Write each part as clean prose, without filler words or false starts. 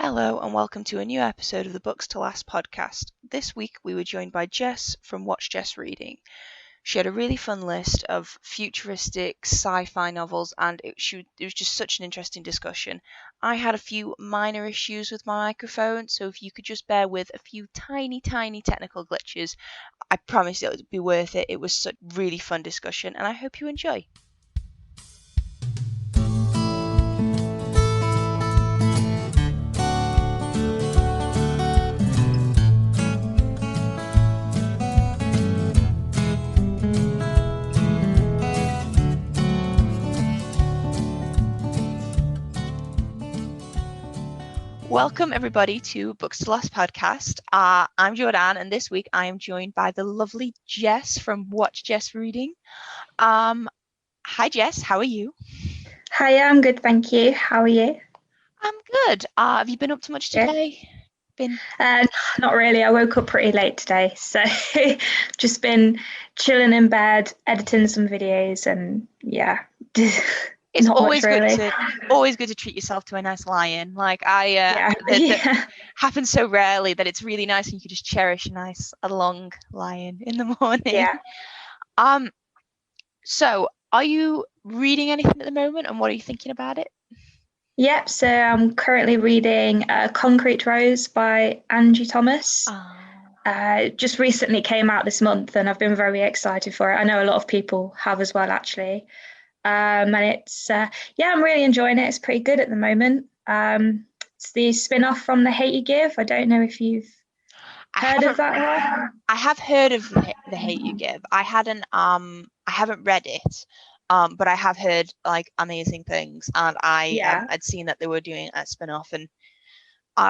Hello and welcome to a new episode of the Books to Last podcast. This week we were joined by Jess from Jess Reading. She had a really fun list of futuristic sci-fi novels and it was just such an interesting discussion. I had a few minor issues with my microphone, so if you could just bear with a few tiny technical glitches, I promise it would be worth it. It was such a really fun discussion and I hope you enjoy. Welcome everybody to Books to Last podcast. I'm Jordan and this week I am joined by the lovely Jess from Jess Reading. Hi Jess, how are you? Hi, I'm good, thank you. How are you? I'm good. Have you been up to much today? Not really. I woke up pretty late today, so just been chilling in bed, editing some videos, and yeah. It's always good to treat yourself to a nice lie-in. That happens so rarely that it's really nice, and you can just cherish a long lie-in in the morning. Yeah. So are you reading anything at the moment, and what are you thinking about it? Yep. So I'm currently reading Concrete Rose by Angie Thomas. Just recently came out this month, and I've been very excited for it. I know a lot of people have as well, actually. And it's I'm really enjoying it. It's pretty good at the moment. It's the spin-off from The Hate You Give. I don't know if you've heard of that one. I have heard of The Hate You Give. I haven't read it, but I have heard like amazing things, and I'd seen that they were doing a spin-off, and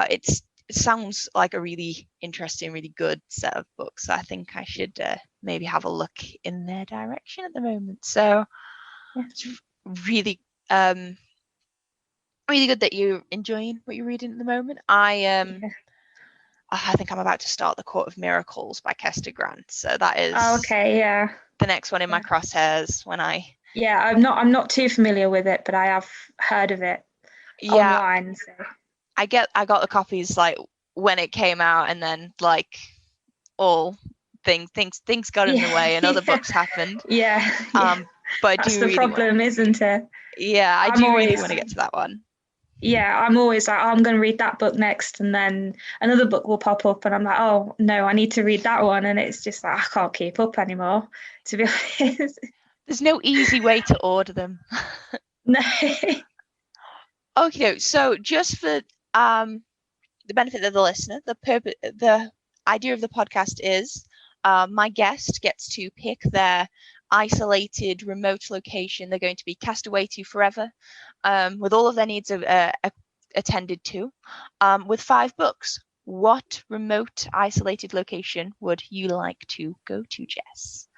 it sounds like a really interesting, really good set of books. I think I should maybe have a look in their direction at the moment. So. It's really really good that you're enjoying what you're reading at the moment. I think I'm about to start The Court of Miracles by Kester Grant, so that is the next one in my crosshairs when I'm not too familiar with it, but I have heard of it online. So. I got the copies like when it came out, and then like all things got in the way and other books happened. But that's the problem, isn't it? Yeah, I do really want to get to that one. Yeah, I'm always like, I'm going to read that book next, and then another book will pop up, and I'm like, oh no, I need to read that one, and it's just like I can't keep up anymore, to be honest. There's no easy way to order them. No. Okay, so just for the benefit of the listener, the idea of the podcast is my guest gets to pick their isolated remote location they're going to be cast away to forever, with all of their needs attended to, with 5 books. What remote isolated location would you like to go to, Jess?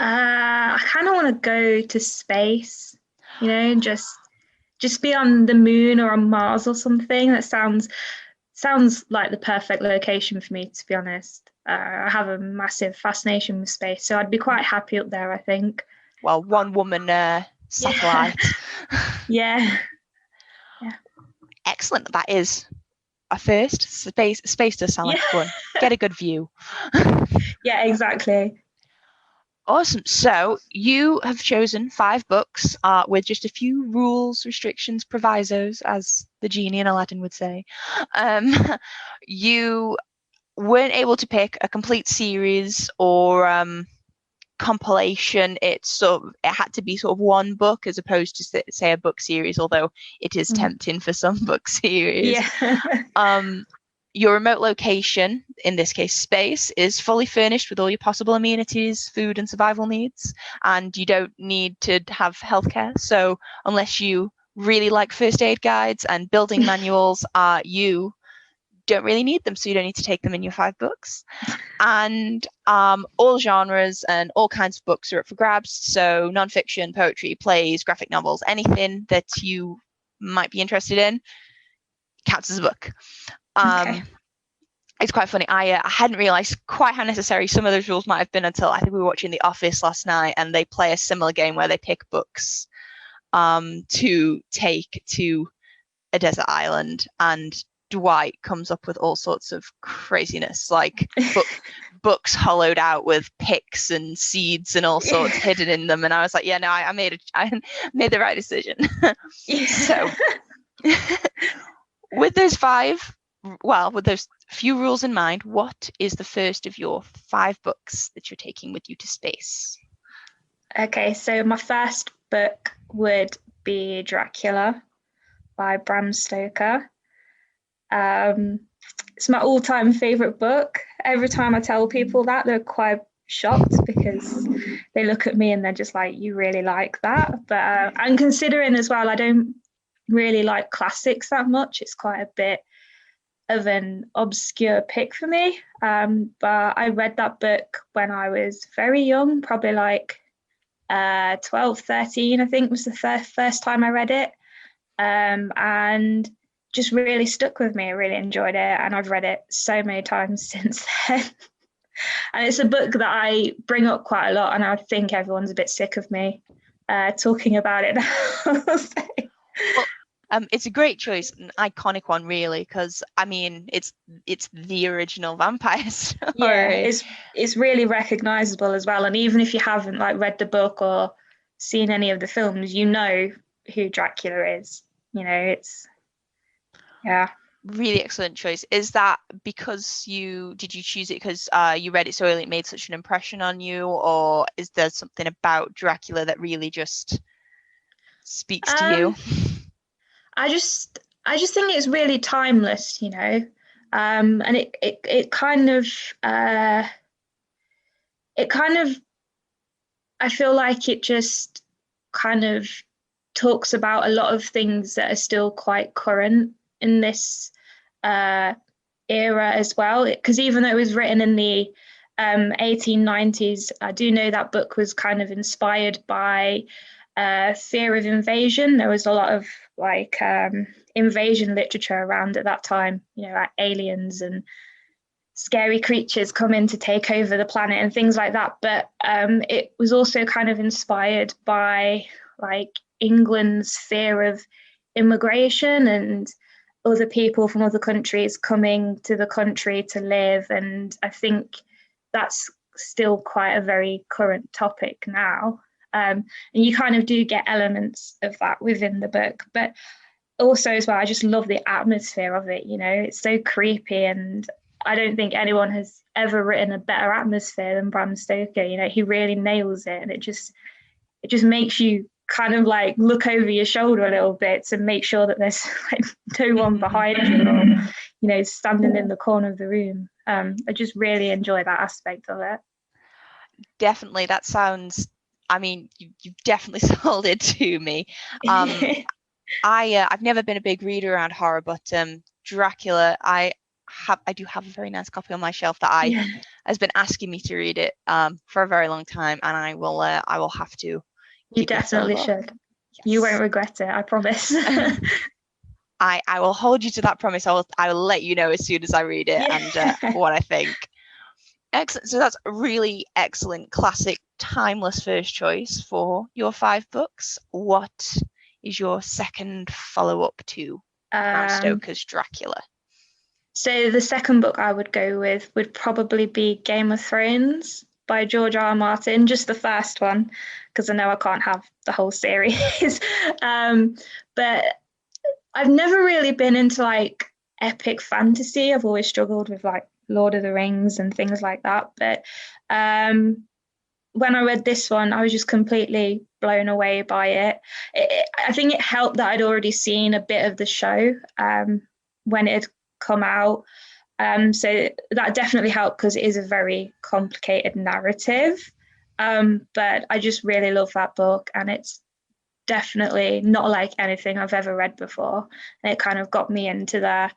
I kind of want to go to space, just be on the moon or on Mars or something. That sounds like the perfect location for me, to be honest. I have a massive fascination with space, so I'd be quite happy up there, I think. Well, one woman satellite. Yeah. Excellent. That is a first. Space does sound like fun. Get a good view. Yeah, exactly. Awesome. So you have chosen 5 books with just a few rules, restrictions, provisos, as the genie in Aladdin would say. You weren't able to pick a complete series or compilation. It had to be sort of one book as opposed to say a book series, although it is tempting for some book series. Your remote location, in this case space, is fully furnished with all your possible amenities, food and survival needs, and you don't need to have healthcare. So unless you really like first aid guides and building manuals, you don't really need them, so you don't need to take them in your 5 books. And all genres and all kinds of books are up for grabs, so nonfiction, poetry, plays, graphic novels, anything that you might be interested in counts as a book. It's quite funny. I hadn't realized quite how necessary some of those rules might have been until I think we were watching The Office last night, and they play a similar game where they pick books to take to a desert island, and Dwight comes up with all sorts of craziness, like books hollowed out with picks and seeds and all sorts hidden in them. And I was like, yeah, no, I made the right decision. So with those few rules in mind, what is the first of your 5 books that you're taking with you to space? Okay, so my first book would be Dracula by Bram Stoker. It's my all-time favorite book. Every time I tell people that, they're quite shocked because they look at me and they're just like, you really like that? But I'm considering as well, I don't really like classics that much. It's quite a bit of an obscure pick for me. But I read that book when I was very young, probably like 12, 13, I think was the first time I read it. And just really stuck with me. I really enjoyed it, and I've read it so many times since then. And it's a book that I bring up quite a lot, and I think everyone's a bit sick of me talking about it now. Well, it's a great choice, an iconic one, really, because I mean, it's the original vampire story. Yeah, it's really recognizable as well. And even if you haven't like read the book or seen any of the films, you know who Dracula is. You know, it's yeah. Really excellent choice. Is that because did you choose it because you read it so early, it made such an impression on you, or is there something about Dracula that really just speaks to you? I just think it's really timeless, you know. And it kind of I feel like it just kind of talks about a lot of things that are still quite current in this era as well. Because even though it was written in the 1890s, I do know that book was kind of inspired by fear of invasion. There was a lot of like invasion literature around at that time, you know, like aliens and scary creatures coming to take over the planet and things like that. But it was also kind of inspired by like England's fear of immigration and other people from other countries coming to the country to live. And I think that's still quite a very current topic now. And you kind of do get elements of that within the book. But also as well, I just love the atmosphere of it. You know, it's so creepy, and I don't think anyone has ever written a better atmosphere than Bram Stoker. You know, he really nails it, and it just makes you kind of like look over your shoulder a little bit to make sure that there's like no one behind you or, you know, standing in the corner of the room. I just really enjoy that aspect of it. Definitely, that sounds. I mean, you've definitely sold it to me. I've never been a big reader around horror, but Dracula, I do have a very nice copy on my shelf that has been asking me to read it for a very long time, and I will have to. You definitely should. Yes. You won't regret it, I promise. I will hold you to that promise. I will let you know as soon as I read it and what I think. Excellent. So that's a really excellent, classic, timeless first choice for your 5 books. What is your second follow-up to Bram Stoker's Dracula? So the second book I would go with would probably be Game of Thrones by George R. R. Martin, just the first one, because I know I can't have the whole series. But I've never really been into like epic fantasy. I've always struggled with like Lord of the Rings and things like that. But when I read this one, I was just completely blown away by it. I think it helped that I'd already seen a bit of the show when it had come out. So that definitely helped because it is a very complicated narrative. But I just really love that book, and it's definitely not like anything I've ever read before. And it kind of got me into the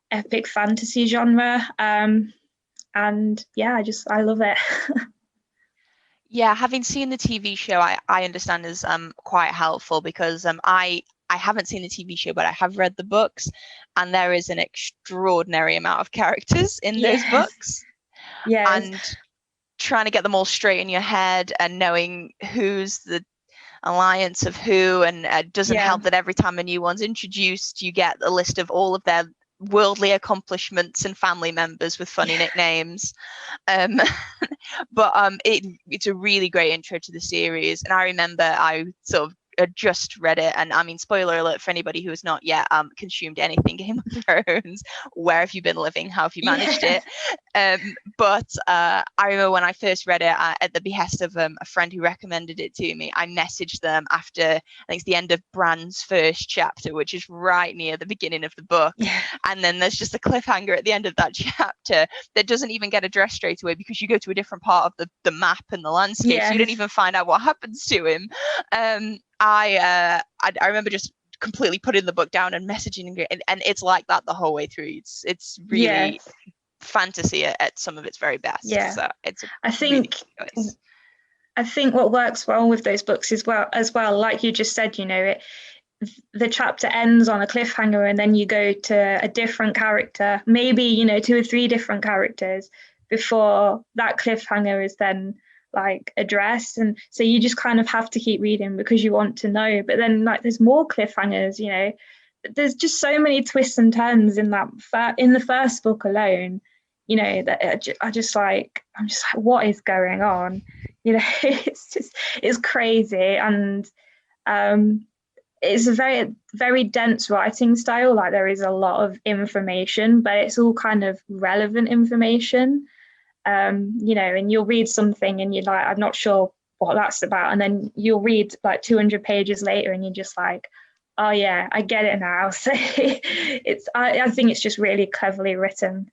epic fantasy genre. And yeah, I love it. Yeah, having seen the TV show, I understand is quite helpful because I haven't seen the TV show, but I have read the books, and there is an extraordinary amount of characters in those books. Yes. And trying to get them all straight in your head and knowing who's the alliance of who, and it doesn't Yeah. help that every time a new one's introduced, you get a list of all of their worldly accomplishments and family members with funny nicknames. But it's a really great intro to the series, and I remember I sort of just read it, and I mean, spoiler alert for anybody who has not yet consumed anything Game of Thrones. Where have you been living? How have you managed it? But I remember when I first read it at the behest of a friend who recommended it to me. I messaged them after, I think it's the end of Bran's first chapter, which is right near the beginning of the book. And then there's just a cliffhanger at the end of that chapter that doesn't even get addressed straight away, because you go to a different part of the map and the landscape, so you don't even find out what happens to him. I remember just completely putting the book down and messaging, and it's like that the whole way through. It's really fantasy at some of its very best. So it's I think what works well with those books as well, like you just said, the chapter ends on a cliffhanger, and then you go to a different character, maybe 2 or 3 different characters before that cliffhanger is then like addressed, and so you just kind of have to keep reading because you want to know. But then like there's more cliffhangers, there's just so many twists and turns in the first book alone, that I'm just like, what is going on? It's crazy. And it's a very, very dense writing style. Like there is a lot of information, but it's all kind of relevant information. And you'll read something and you're like, I'm not sure what that's about. And then you'll read like 200 pages later and you're just like, oh yeah, I get it now. So I think it's just really cleverly written.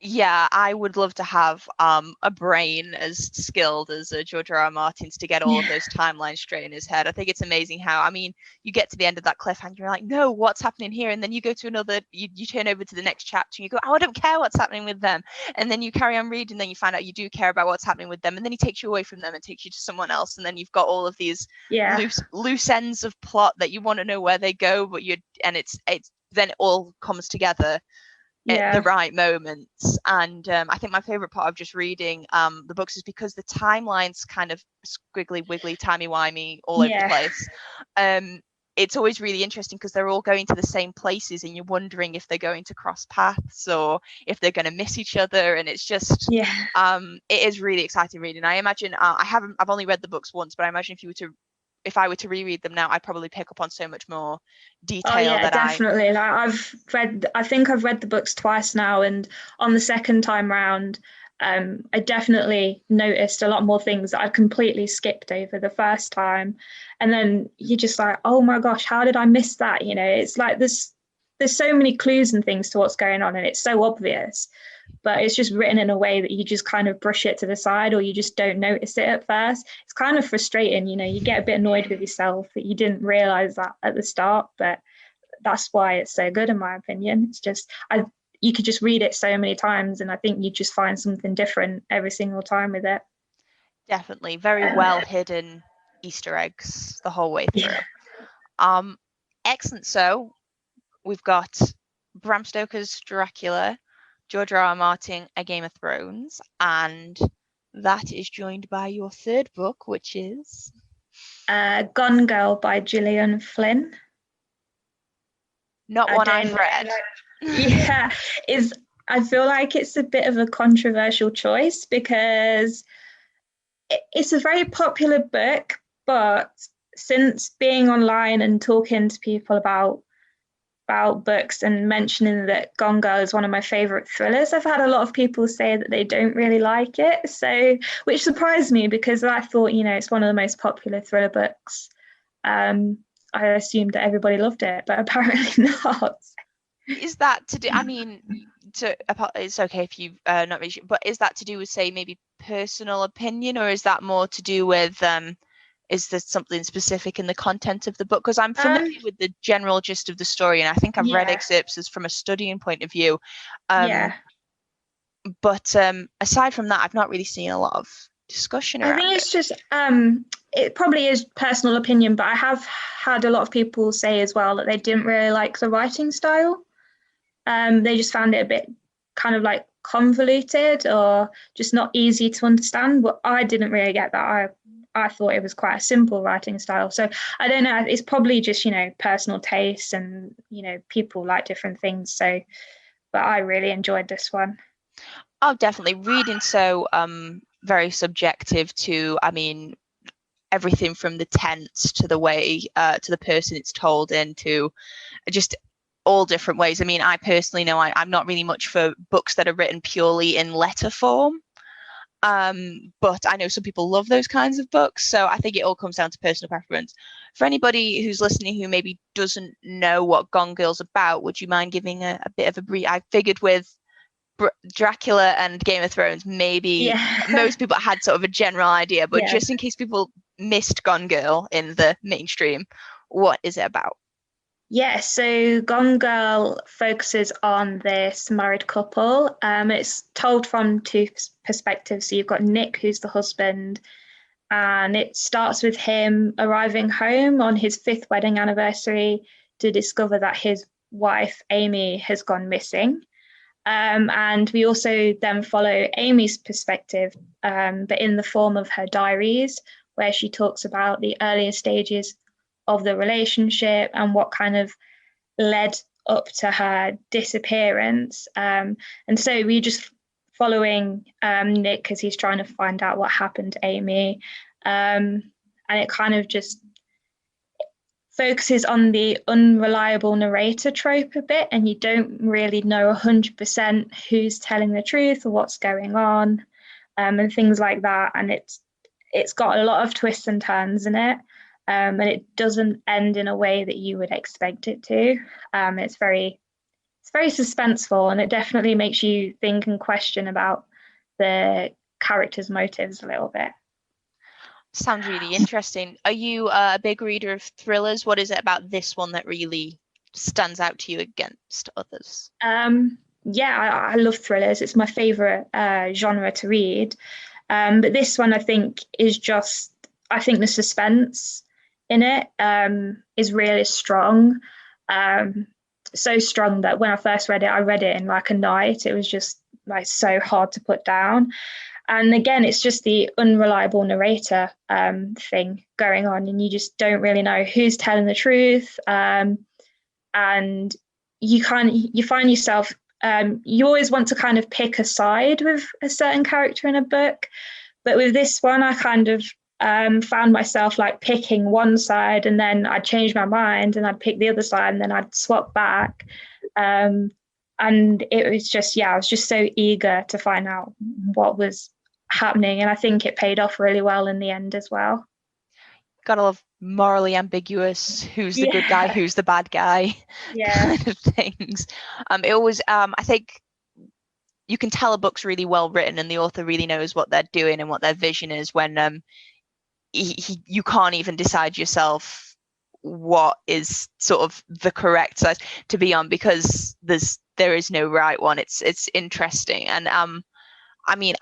Yeah, I would love to have a brain as skilled as George R.R. Martin's to get all of those timelines straight in his head. I think it's amazing how, I mean, you get to the end of that cliffhanger, you're like, no, what's happening here? And then you go to another, you turn over to the next chapter and you go, oh, I don't care what's happening with them. And then you carry on reading, and then you find out you do care about what's happening with them. And then he takes you away from them and takes you to someone else. And then you've got all of these loose ends of plot that you want to know where they go, but it's then it all comes together at the right moments. And I think my favorite part of just reading the books is because the timeline's kind of squiggly wiggly, timey-wimey all over the place. It's always really interesting because they're all going to the same places, and you're wondering if they're going to cross paths or if they're going to miss each other. And it's just it is really exciting reading. I imagine I've only read the books once, but I imagine if I were to reread them now, I'd probably pick up on so much more detail. Oh yeah, definitely. Like I think I've read the books twice now, and on the second time round, I definitely noticed a lot more things that I completely skipped over the first time. And then you're just like, oh my gosh, how did I miss that? It's like there's so many clues and things to what's going on, and it's so obvious. But it's just written in a way that you just kind of brush it to the side, or you just don't notice it at first. It's kind of frustrating, you get a bit annoyed with yourself that you didn't realize that at the start, but that's why it's so good in my opinion. It's just, you could just read it so many times, and I think you just find something different every single time with it. Definitely. Very well hidden Easter eggs the whole way through. Excellent. So we've got Bram Stoker's Dracula, George R.R. Martin, A Game of Thrones, and that is joined by your third book, which is Gone Girl by Gillian Flynn. Not one I've read. I feel like it's a bit of a controversial choice because it's a very popular book, but since being online and talking to people about books and mentioning that Gone Girl is one of my favorite thrillers, I've had a lot of people say that they don't really like it, so which surprised me because I thought it's one of the most popular thriller books. I assumed that everybody loved it, but apparently not. Is that to do, I mean, it's okay if you've not read it, but is that to do with, say, maybe personal opinion, or is that more to do with is there something specific in the content of the book? Because I'm familiar with the general gist of the story, and I think I've read excerpts as from a studying point of view. But aside from that, I've not really seen a lot of discussion around it. I think it's just it probably is personal opinion, but I have had a lot of people say as well that they didn't really like the writing style. They just found it a bit kind of like convoluted or just not easy to understand. But I didn't really get that. I thought it was quite a simple writing style. So I don't know, it's probably just, personal taste, and, people like different things. So, but I really enjoyed this one. Oh, definitely. Reading so very subjective to, I mean, everything from the tense to the way to the person it's told in, to just all different ways. I mean, I personally know I'm not really much for books that are written purely in letter form. But I know some people love those kinds of books, so I think it all comes down to personal preference. For anybody who's listening who maybe doesn't know what Gone Girl's about, would you mind giving a bit of a brief? I figured with Dracula and Game of Thrones, maybe most people had sort of a general idea, but just in case people missed Gone Girl in the mainstream, what is it about? Yeah, so Gone Girl focuses on this married couple. It's told from two perspectives. So you've got Nick, who's the husband, and it starts with him arriving home on his 5th wedding anniversary to discover that his wife, Amy, has gone missing. And we also then follow Amy's perspective, but in the form of her diaries, where she talks about the earlier stages of the relationship and what kind of led up to her disappearance. And so we just following Nick because he's trying to find out what happened to Amy. And it kind of just focuses on the unreliable narrator trope a bit, and you don't really know 100% who's telling the truth or what's going on, and things like that. And it's got a lot of twists and turns in it, and it doesn't end in a way that you would expect it to. It's very suspenseful, and it definitely makes you think and question about the characters' motives a little bit. Sounds really interesting. Are you a big reader of thrillers? What is it about this one that really stands out to you against others? Yeah, I love thrillers. It's my favorite genre to read. But this one, I think, is just, I think the suspense in it is really strong. So strong that when I first read it, I read it in like a night. It was just like so hard to put down. And again, it's just the unreliable narrator thing going on, and you just don't really know who's telling the truth. And you find yourself, you always want to kind of pick a side with a certain character in a book, but with this one, I kind of found myself like picking one side, and then I'd change my mind and I'd pick the other side, and then I'd swap back. And it was just, I was just so eager to find out what was happening, and I think it paid off really well in the end as well. Gotta love morally ambiguous, who's the good guy, who's the bad guy, kind of things. It always, I think you can tell a book's really well written and the author really knows what they're doing and what their vision is when you can't even decide yourself what is sort of the correct side to be on, because there is no right one. It's interesting. And I mean,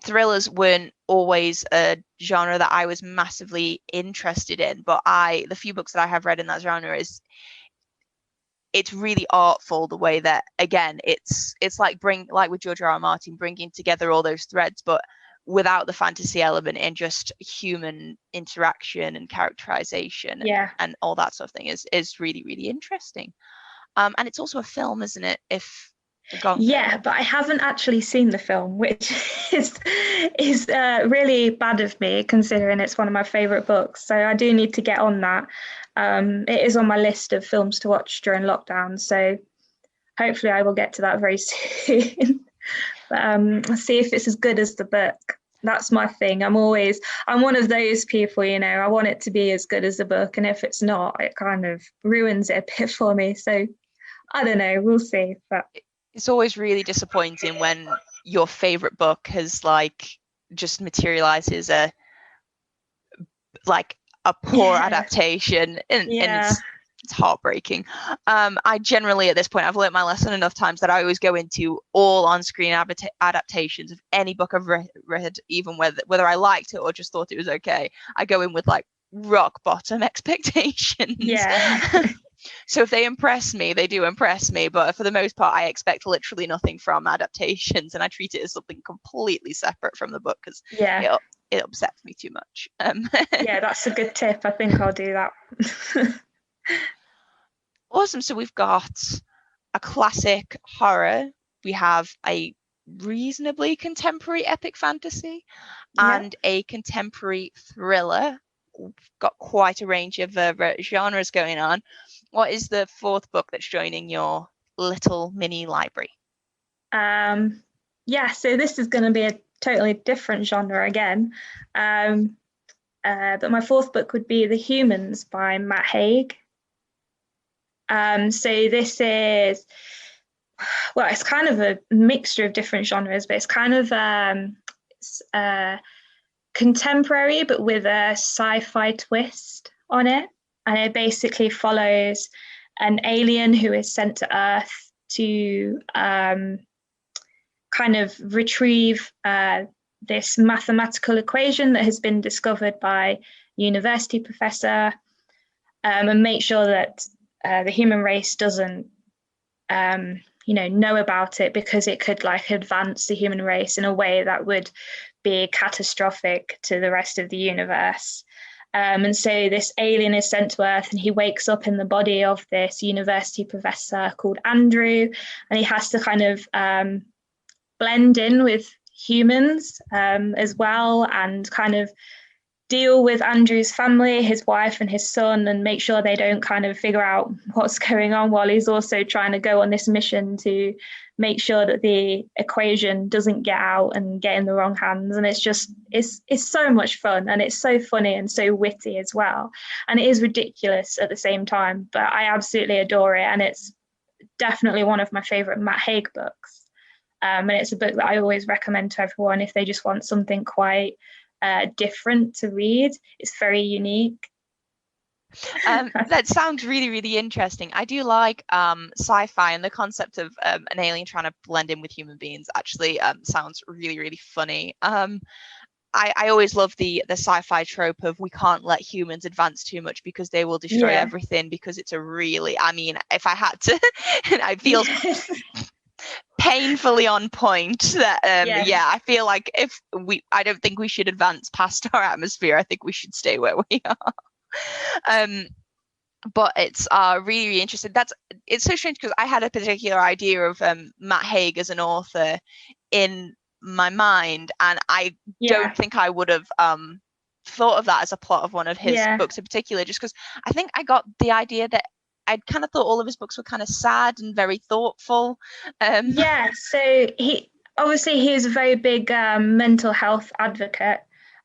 thrillers weren't always a genre that I was massively interested in, but the few books that I have read in that genre it's really artful the way that, again, it's like with George R.R. Martin, bringing together all those threads, but without the fantasy element, and just human interaction and characterization and all that sort of thing is really, really interesting. And it's also a film, isn't it? But I haven't actually seen the film, which is really bad of me, considering it's one of my favorite books. So I do need to get on that. It is on my list of films to watch during lockdown, so hopefully I will get to that very soon. But I'll see if it's as good as the book. That's my thing. I'm one of those people, I want it to be as good as the book, and if it's not, it kind of ruins it a bit for me. So I don't know, we'll see. But it's always really disappointing when your favorite book has just materializes a poor adaptation, and it's heartbreaking. I generally, at this point, I've learned my lesson enough times that I always go into all on-screen adaptations of any book I've read, even whether I liked it or just thought it was okay. I go in with rock bottom expectations. So if they impress me, they do impress me. But for the most part, I expect literally nothing from adaptations, and I treat it as something completely separate from the book, because it upsets me too much. Yeah, that's a good tip. I think I'll do that. Awesome. So we've got a classic horror. We have a reasonably contemporary epic fantasy and a contemporary thriller. We've got quite a range of genres going on. What is the fourth book that's joining your little mini library? Yeah, so this is going to be a totally different genre again. But my fourth book would be The Humans by Matt Haig. So this is, well, it's kind of a mixture of different genres, but it's kind of contemporary, but with a sci-fi twist on it. And it basically follows an alien who is sent to Earth to kind of retrieve this mathematical equation that has been discovered by a university professor, and make sure that the human race doesn't know about it, because it could like advance the human race in a way that would be catastrophic to the rest of the universe. And so this alien is sent to Earth, and he wakes up in the body of this university professor called Andrew, and he has to kind of blend in with humans as well, and kind of deal with Andrew's family, his wife and his son, and make sure they don't kind of figure out what's going on, while he's also trying to go on this mission to make sure that the equation doesn't get out and get in the wrong hands. And it's so much fun, and it's so funny and so witty as well. And it is ridiculous at the same time, but I absolutely adore it. And it's definitely one of my favorite Matt Haig books. And it's a book that I always recommend to everyone if they just want something quite different to read. It's very unique. That sounds really, really interesting. I do like sci-fi, and the concept of an alien trying to blend in with human beings actually sounds really, really funny. I always love the sci-fi trope of we can't let humans advance too much because they will destroy everything, because it's a really, I mean, if I had to, I feel painfully on point that I feel like I don't think we should advance past our atmosphere. I think we should stay where we are. But it's really, really interesting. It's so strange, because I had a particular idea of Matt Haig as an author in my mind, and I don't think I would have thought of that as a plot of one of his books in particular, just because I think I got the idea that I'd kind of thought all of his books were kind of sad and very thoughtful. So he is a very big mental health advocate,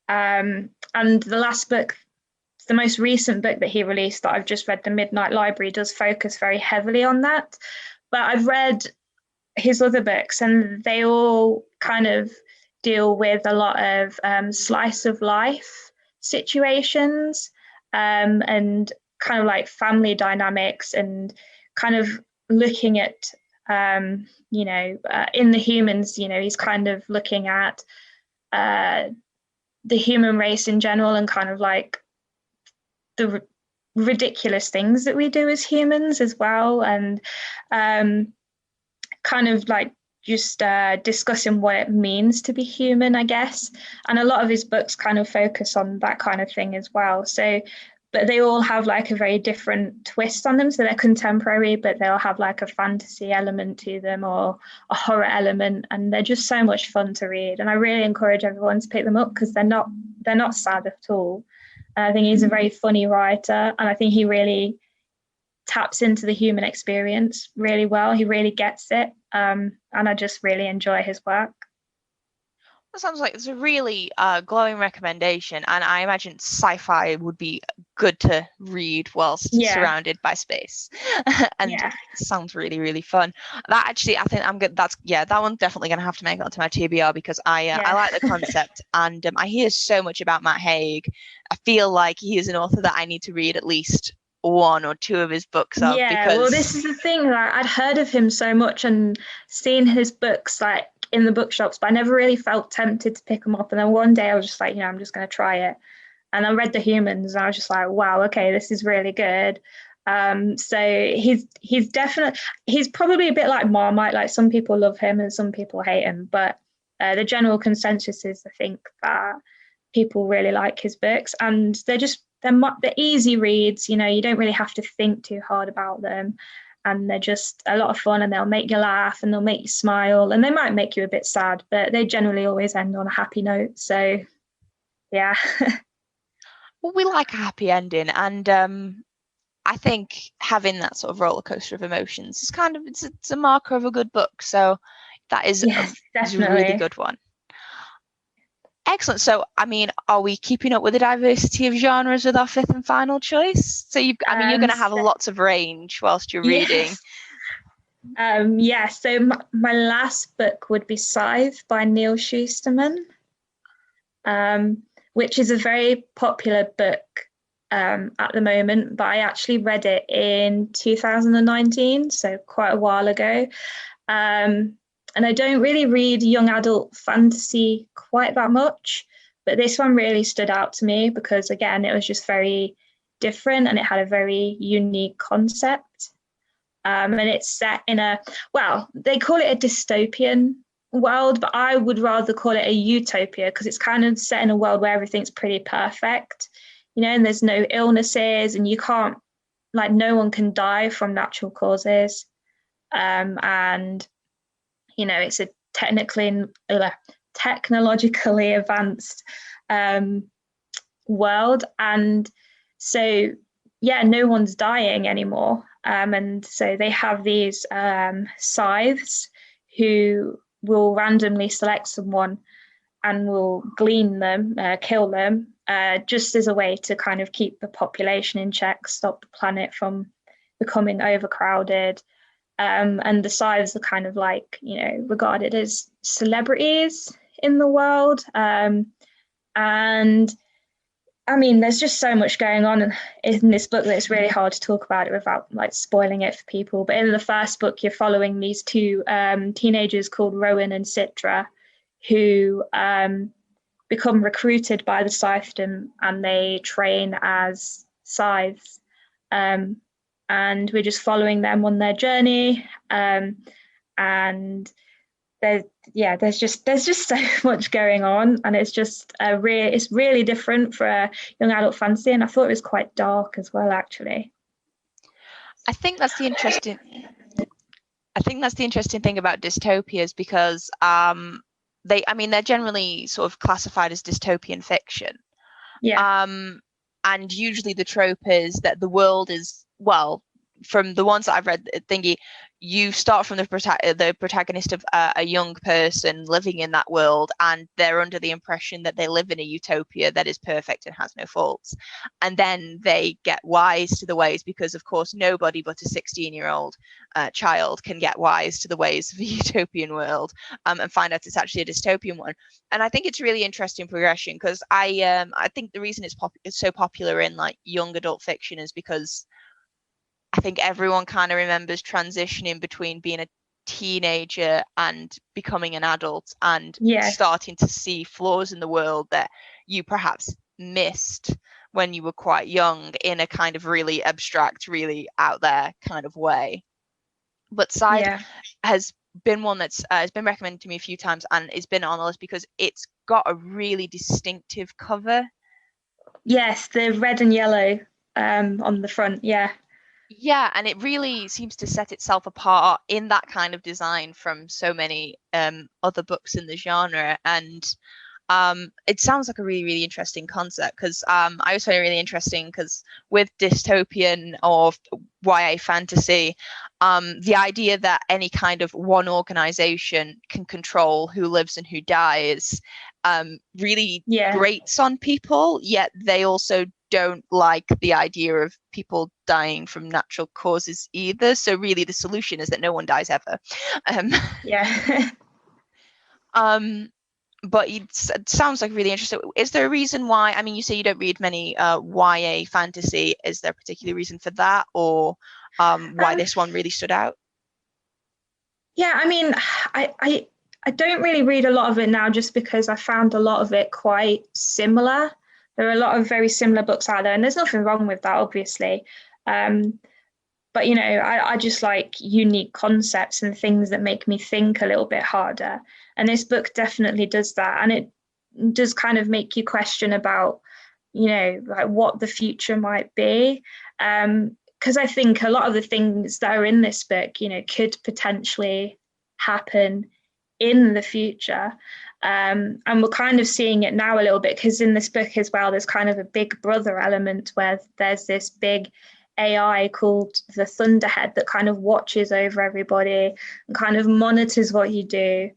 and the most recent book that he released that I've just read, The Midnight Library, does focus very heavily on that. But I've read his other books, and they all kind of deal with a lot of slice of life situations, and kind of like family dynamics, and kind of looking at in The Humans, he's kind of looking at the human race in general, and kind of like the ridiculous things that we do as humans as well, and kind of like just discussing what it means to be human, I guess. And a lot of his books kind of focus on that kind of thing as well. So, but they all have like a very different twist on them. So they're contemporary, but they'll have like a fantasy element to them, or a horror element, and they're just so much fun to read. And I really encourage everyone to pick them up, because they're not sad at all. And I think he's a very funny writer, and I think he really taps into the human experience really well. He really gets it, and I just really enjoy his work. That sounds like it's a really glowing recommendation, and I imagine sci-fi would be good to read whilst surrounded by space. And sounds really, really fun. That actually, I think I'm good. That one's definitely going to have to make it onto my TBR, because I like the concept, and I hear so much about Matt Haig. I feel like he is an author that I need to read at least one or two of his books of. Well, this is the thing, like, I'd heard of him so much and seen his books like in the bookshops, but I never really felt tempted to pick them up. And then one day I was just like, I'm just going to try it. And I read The Humans, and I was just like, wow, okay, this is really good. So he's definitely, he's probably a bit like Marmite. Like, some people love him and some people hate him, but the general consensus is, I think, that people really like his books, and they're easy reads. You know, you don't really have to think too hard about them, and they're just a lot of fun, and they'll make you laugh and they'll make you smile, and they might make you a bit sad, but they generally always end on a happy note. So yeah. Well, we like a happy ending, and I think having that sort of roller coaster of emotions is kind of it's a marker of a good book. So that is Yes, is a really definitely. good one. Excellent. So, I mean, are we keeping up with the diversity of genres with our fifth and final choice? So you're going to have lots of range whilst you're reading. Yeah. So my last book would be Scythe by Neil Shusterman, which is a very popular book at the moment, but I actually read it in 2019, so quite a while ago. And I don't really read young adult fantasy quite that much, but this one really stood out to me because, again, it was just very different and it had a very unique concept. And it's set in well, they call it a dystopian world, but I would rather call it a utopia because it's kind of set in a world where everything's pretty perfect, you know, and there's no illnesses and you can't, like, no one can die from natural causes. And you know, it's a technologically advanced world, and so yeah, no one's dying anymore, and so they have these scythes who will randomly select someone and will glean them, kill them, just as a way to kind of keep the population in check, stop the planet from becoming overcrowded. And the scythes are kind of like, you know, regarded as celebrities in the world. And I mean, there's just so much going on in this book that it's really hard to talk about it without like spoiling it for people. But in the first book, you're following these two teenagers called Rowan and Citra, who become recruited by the scythedom and they train as scythes. And we're just following them on their journey. And there's just so much going on, and it's just it's really different for a young adult fantasy. And I thought it was quite dark as well, actually. I think that's the interesting thing about dystopias because they're generally sort of classified as dystopian fiction. Yeah. And usually the trope is that the world is, well, from the ones that I've read, you start from the protagonist of a young person living in that world, and they're under the impression that they live in a utopia that is perfect and has no faults. And then they get wise to the ways, because of course nobody but a 16-year-old child can get wise to the ways of a utopian world, and find out it's actually a dystopian one. And I think it's really interesting progression because I think the reason it's so popular in like young adult fiction is because I think everyone kind of remembers transitioning between being a teenager and becoming an adult and starting to see flaws in the world that you perhaps missed when you were quite young in a kind of really abstract, really out there kind of way. But Scythe has been one that's has been recommended to me a few times and it's been on the list because it's got a really distinctive cover. Yes, the red and yellow on the front. Yeah, and it really seems to set itself apart in that kind of design from so many other books in the genre. And it sounds like a really, really interesting concept because I was find it really interesting because with dystopian or YA fantasy, the idea that any kind of one organization can control who lives and who dies really grates on people, yet they also don't like the idea of people dying from natural causes either. So really the solution is that no one dies ever. But it sounds like really interesting. Is there a reason why, I mean, you say you don't read many YA fantasy. Is there a particular reason for that, or why this one really stood out? Yeah, I mean, I don't really read a lot of it now just because I found a lot of it quite similar. There are a lot of very similar books out there, and there's nothing wrong with that, obviously. But, you know, I just like unique concepts and things that make me think a little bit harder. And this book definitely does that. And it does kind of make you question about, like what the future might be. Because I think a lot of the things that are in this book, could potentially happen in the future. And we're kind of seeing it now a little bit, because in this book as well, there's kind of a big brother element where there's this big AI called the Thunderhead that kind of watches over everybody and kind of monitors what you do.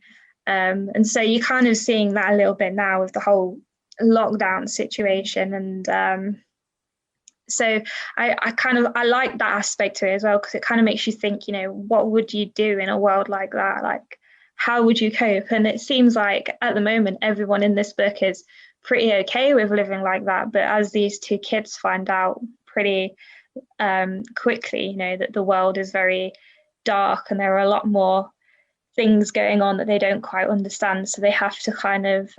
And so you're kind of seeing that a little bit now with the whole lockdown situation. And so I like that aspect to it as well, because it kind of makes you think, what would you do in a world like that? Like, how would you cope? And it seems like at the moment, everyone in this book is pretty okay with living like that. But as these two kids find out pretty quickly, that the world is very dark and there are a lot more things going on that they don't quite understand. So they have to kind of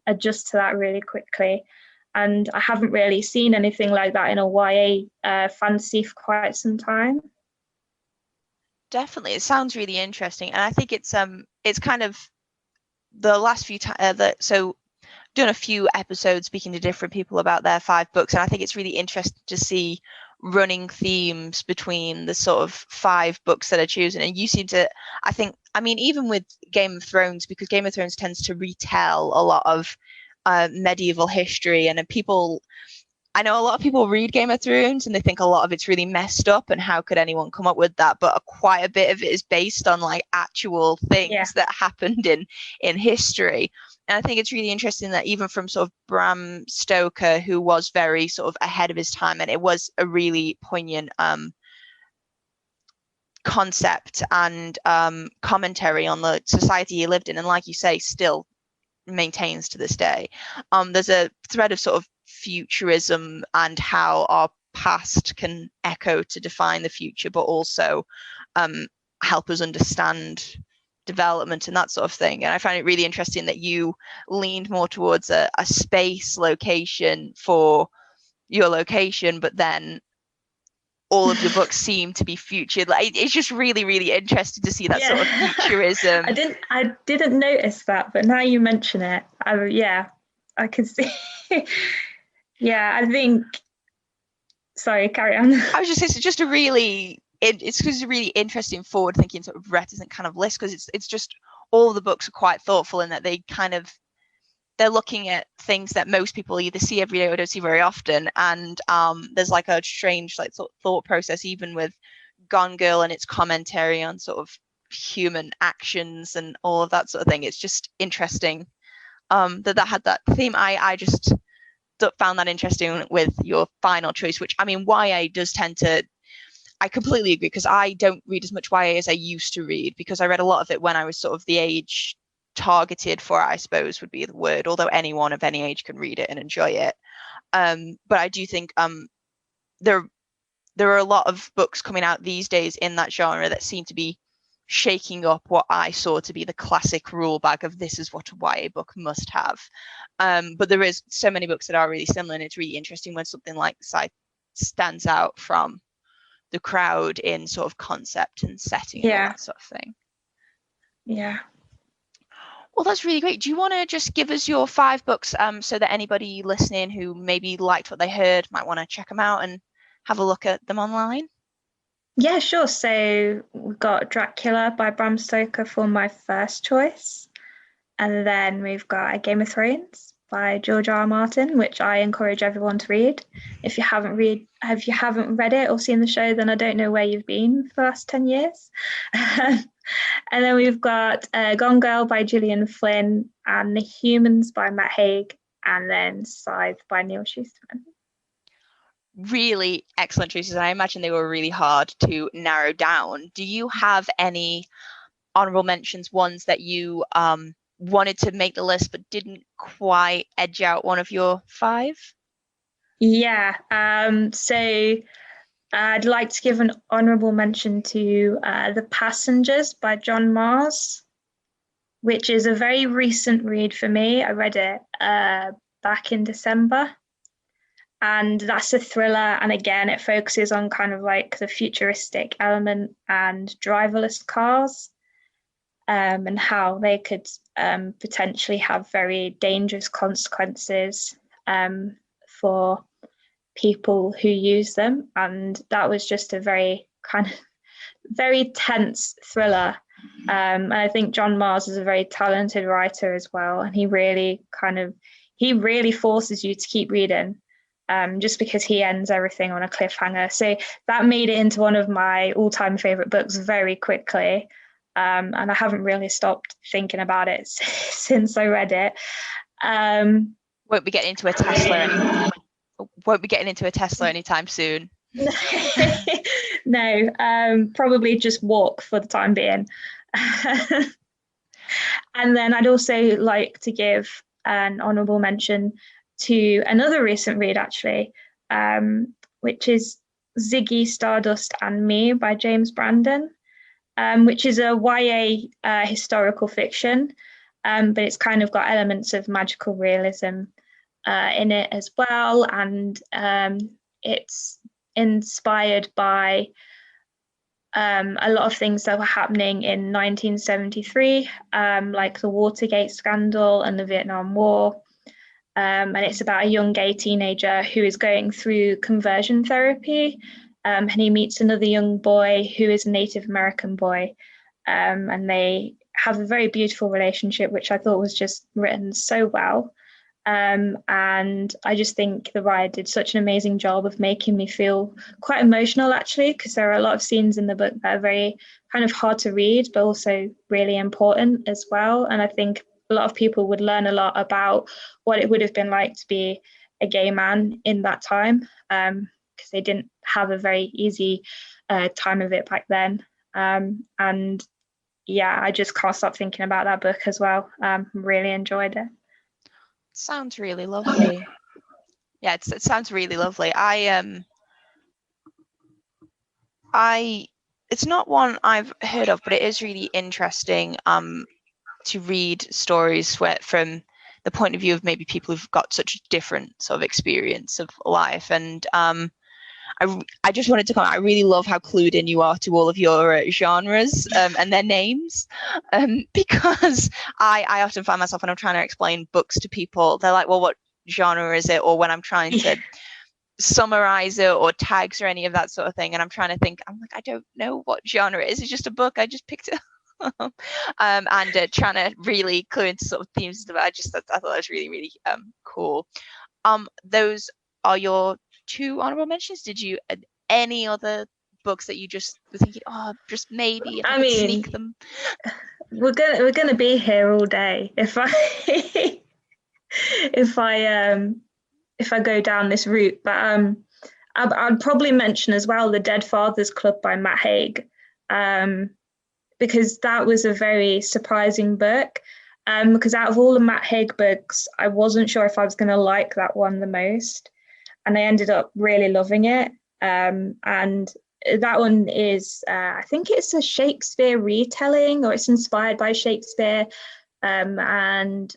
adjust to that really quickly. And I haven't really seen anything like that in a YA fantasy for quite some time. Definitely, it sounds really interesting, and I think it's kind of the last few times so done a few episodes speaking to different people about their 5 books, and I think it's really interesting to see running themes between the sort of 5 books that are chosen. And you seem to, I mean, even with Game of Thrones, because Game of Thrones tends to retell a lot of medieval history, and I know a lot of people read Game of Thrones and they think a lot of it's really messed up and how could anyone come up with that, but quite a bit of it is based on like actual things that happened in history. And I think it's really interesting that even from sort of Bram Stoker, who was very sort of ahead of his time, and it was a really poignant concept and commentary on the society he lived in, and like you say, still maintains to this day. There's a thread of sort of futurism and how our past can echo to define the future, but also help us understand development and that sort of thing. And I find it really interesting that you leaned more towards a space location for your location, but then all of your books seem to be future. Like, it's just really, really interesting to see that sort of futurism. I didn't notice that, but now you mention it, I can see. I think. Sorry, carry on. I was just saying, it's just a really interesting forward-thinking sort of reticent kind of list, because it's just all the books are quite thoughtful in that they're looking at things that most people either see every day or don't see very often. And there's like a strange like thought process even with Gone Girl and its commentary on sort of human actions and all of that sort of thing. It's just interesting that had that theme. I just found that interesting with your final choice, which, I mean, YA does tend to, I completely agree, because I don't read as much YA as I used to read, because I read a lot of it when I was sort of the age targeted for, I suppose would be the word, although anyone of any age can read it and enjoy it. But I do think there are a lot of books coming out these days in that genre that seem to be shaking up what I saw to be the classic rule bag of this is what a YA book must have. But there is so many books that are really similar, and it's really interesting when something like sci stands out from the crowd in sort of concept and setting and all that sort of thing. Yeah. Well, that's really great. Do you want to just give us your 5 books so that anybody listening who maybe liked what they heard might want to check them out and have a look at them online? Yeah, sure. So we've got Dracula by Bram Stoker for my first choice. And then we've got A Game of Thrones by George R. R. Martin, which I encourage everyone to read. If you haven't read it or seen the show, then I don't know where you've been for the last 10 years. And then we've got Gone Girl by Gillian Flynn and The Humans by Matt Haig, and then Scythe by Neil Shusterman. Really excellent choices. I imagine they were really hard to narrow down. Do you have any honorable mentions, ones that you wanted to make the list but didn't quite edge out one of your 5? Yeah. So I'd like to give an honorable mention to The Passengers by John Mars, which is a very recent read for me. I read it back in December. And that's a thriller. And again, it focuses on kind of like the futuristic element and driverless cars. and how they could potentially have very dangerous consequences for people who use them. And that was just a very kind of very tense thriller. And I think John Mars is a very talented writer as well, and he really forces you to keep reading, just because he ends everything on a cliffhanger. So that made it into one of my all-time favorite books very quickly, and I haven't really stopped thinking about it since I read it. Won't be getting into a Tesla anytime soon. No, probably just walk for the time being. And then I'd also like to give an honourable mention to another recent read, actually, which is Ziggy, Stardust and Me by James Brandon, which is a YA historical fiction, but it's kind of got elements of magical realism in it as well. And it's inspired by a lot of things that were happening in 1973, like the Watergate scandal and the Vietnam War. And it's about a young gay teenager who is going through conversion therapy, and he meets another young boy who is a Native American boy, and they have a very beautiful relationship, which I thought was just written so well. And I just think the writer did such an amazing job of making me feel quite emotional, actually, because there are a lot of scenes in the book that are very kind of hard to read, but also really important as well. And I think a lot of people would learn a lot about what it would have been like to be a gay man in that time, because they didn't have a very easy time of it back then. And yeah, I just can't stop thinking about that book as well. Really enjoyed it. Sounds really lovely. Yeah, it sounds really lovely. It's not one I've heard of, but it is really interesting to read stories from the point of view of maybe people who've got such a different sort of experience of life. And I just wanted to comment, I really love how clued in you are to all of your genres and their names, because I often find myself when I'm trying to explain books to people, they're like, well, what genre is it? Or when I'm trying to summarize it or tags or any of that sort of thing, and I'm trying to think, I'm like, I don't know what genre it is. It's just a book. I just picked it up. And trying to really clue into sort of themes. I thought that was really, really cool. Those are your two honorable mentions. Did you any other books that you just were thinking, oh, just maybe I mean, sneak them? We're gonna be here all day if I go down this route. But I'd probably mention as well The Dead Fathers Club by Matt Haig, because that was a very surprising book. Because out of all the Matt Haig books, I wasn't sure if I was going to like that one the most, and I ended up really loving it. And that one is, I think it's a Shakespeare retelling, or it's inspired by Shakespeare, and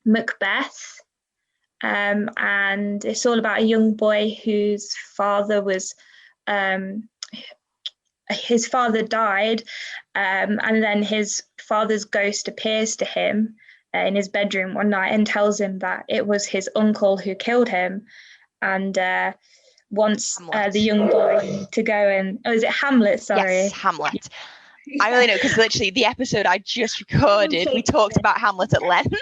Macbeth. And it's all about a young boy whose father was, his father died, and then his father's ghost appears to him in his bedroom one night and tells him that it was his uncle who killed him, and wants the young boy to go and, is it Hamlet? Sorry. Yes, Hamlet. I only know because literally the episode I just recorded, we talked about Hamlet at length.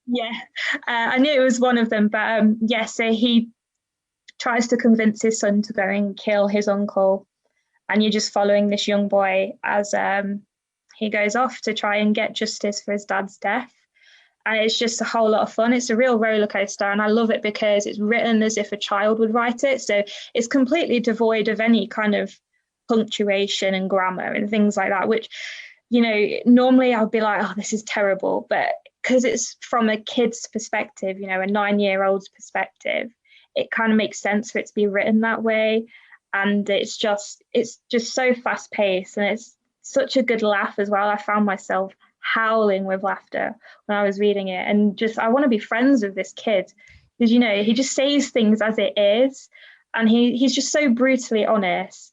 Yeah. I knew it was one of them, but so he tries to convince his son to go and kill his uncle, and you're just following this young boy as he goes off to try and get justice for his dad's death. And it's just a whole lot of fun. It's a real roller coaster, and I love it because it's written as if a child would write it. So it's completely devoid of any kind of punctuation and grammar and things like that, which, you know, normally I'd be like, oh, this is terrible. But because it's from a kid's perspective, you know, a 9-year-old's perspective, it kind of makes sense for it to be written that way. And it's just so fast paced, and it's such a good laugh as well. I found myself howling with laughter when I was reading it, and just I want to be friends with this kid because, you know, he just says things as it is, and he's just so brutally honest.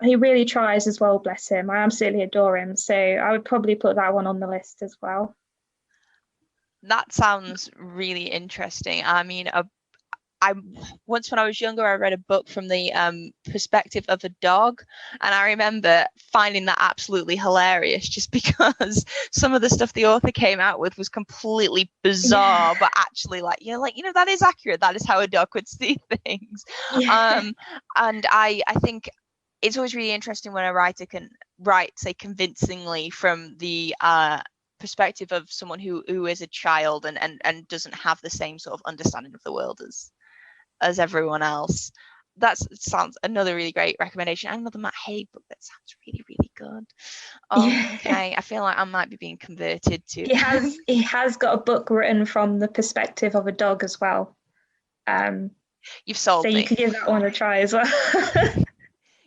he really tries as well, bless him. I absolutely adore him. So I would probably put that one on the list as well. That sounds really interesting. I mean, I once when I was younger, I read a book from the perspective of a dog, and I remember finding that absolutely hilarious, just because some of the stuff the author came out with was completely bizarre, but actually, like that is accurate. That is how a dog would see things. Yeah. And I think it's always really interesting when a writer can write, say, convincingly from the perspective of someone who is a child and doesn't have the same sort of understanding of the world as everyone else. That sounds another really great recommendation. Another Matt Haig book that sounds really, really good. Okay, I feel like I might be being converted to. He has got a book written from the perspective of a dog as well. You've sold me. So you could give that one a try as well.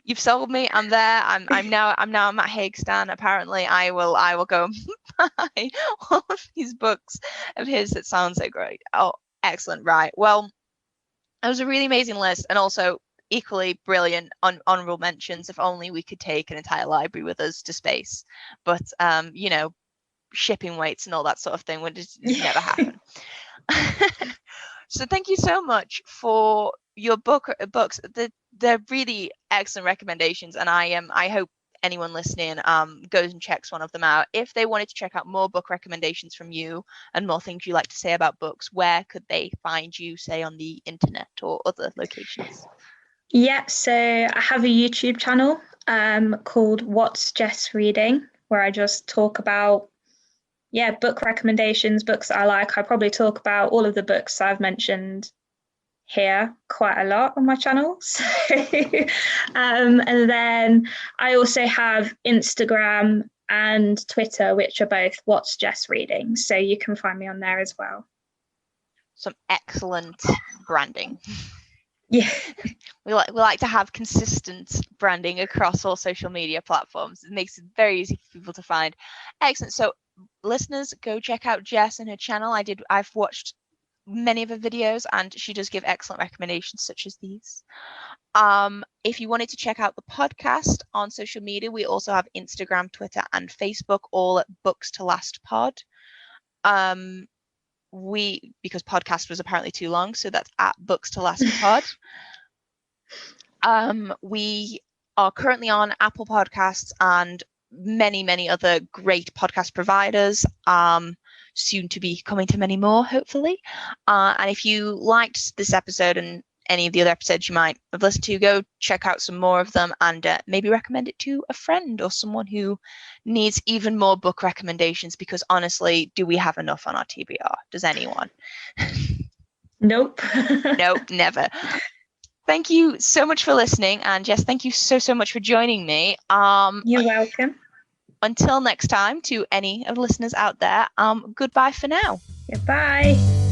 You've sold me. I'm there. I'm now a Matt Haig stan. Apparently, I will go and buy all of these books of his. That sounds so great. Oh, excellent. Right. Well, it was a really amazing list, and also equally brilliant honorable mentions. If only we could take an entire library with us to space, but shipping weights and all that sort of thing would just never happen. So thank you so much for your books. They're really excellent recommendations, and I hope anyone listening goes and checks one of them out. If they wanted to check out more book recommendations from you and more things you like to say about books, where could they find you, say on the internet or other locations? Yeah, so I have a YouTube channel called What's Jess Reading, where I just talk about book recommendations, books that I like. I probably talk about all of the books I've mentioned here quite a lot on my channel. So, and then I also have Instagram and Twitter, which are both What's Jess Reading. So you can find me on there as well. Some excellent branding. Yeah. We like to have consistent branding across all social media platforms. It makes it very easy for people to find. Excellent. So listeners, go check out Jess and her channel. I've watched many of her videos, and she does give excellent recommendations such as these. If you wanted to check out the podcast on social media, we also have Instagram, Twitter, and Facebook, all at Books to Last Pod. Because podcast was apparently too long, so that's at Books to Last Pod. We are currently on Apple Podcasts and many other great podcast providers, soon to be coming to many more, hopefully. And if you liked this episode and any of the other episodes you might have listened to, go check out some more of them and maybe recommend it to a friend or someone who needs even more book recommendations, because honestly, do we have enough on our TBR? Does anyone? Nope. Nope, never. Thank you so much for listening, and Jess, thank you so much for joining me. You're welcome. Until next time, to any of the listeners out there, goodbye for now. Goodbye.